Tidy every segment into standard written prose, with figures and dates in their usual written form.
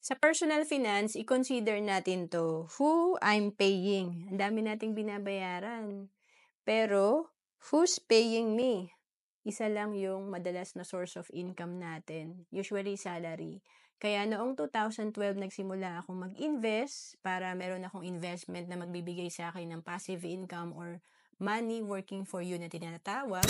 Sa personal finance, i-consider natin 'to, who I'm paying. Ang dami nating binabayaran. Pero, who's paying me? Isa lang yung madalas na source of income natin, usually salary. Kaya noong 2012 nagsimula akong mag-invest para meron akong investment na magbibigay sa akin ng passive income or money working for you na tinatawag.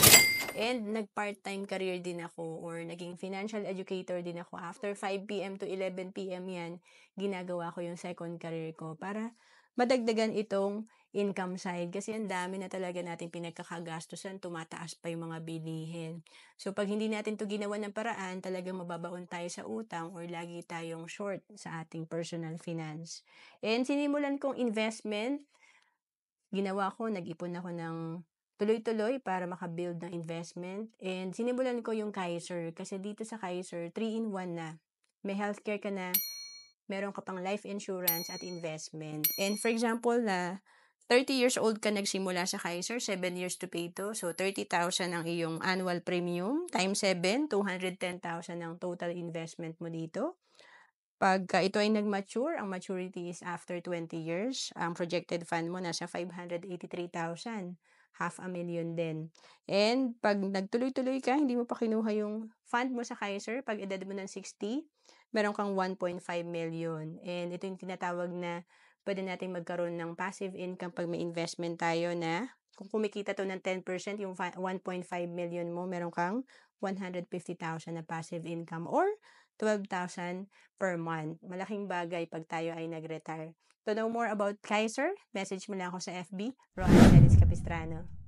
And nag-part-time career din ako or naging financial educator din ako. After 5 p.m. to 11 p.m. yan, ginagawa ko yung second career ko para madagdagan itong income side kasi ang dami na talaga natin pinagkakagastusan, tumataas pa yung mga bilihin. So pag hindi natin to ginawa ng paraan, talagang mababaon tayo sa utang or lagi tayong short sa ating personal finance. And sinimulan kong investment, ginawa ko, nag-ipon ako ng tuloy-tuloy para makabuild ng investment. And sinimulan ko yung Kaiser kasi dito sa Kaiser, 3-in-1 na. May healthcare ka na, meron ka pang life insurance at investment. And for example na 30 years old ka nagsimula sa Kaiser, 7 years to pay to. So 30,000 ang iyong annual premium, times 7, 210,000 ang total investment mo dito. Pagka ito ay nag-mature, ang maturity is after 20 years. Ang projected fund mo nasa 583,000. 500,000 din. And pag nagtuloy-tuloy ka, hindi mo pa kinuha yung fund mo sa Kaiser, pag edad mo ng 60, meron kang 1.5 million. And ito yung tinatawag na pwede natin magkaroon ng passive income pag may investment tayo na kung kumikita to ng 10%, yung 1.5 million mo, meron kang 150,000 na passive income or 12,000 per month. Malaking bagay pag tayo ay nag-retire. To know more about Kaiser, message mo lang ako sa FB, Rohan Dennis Capistrano.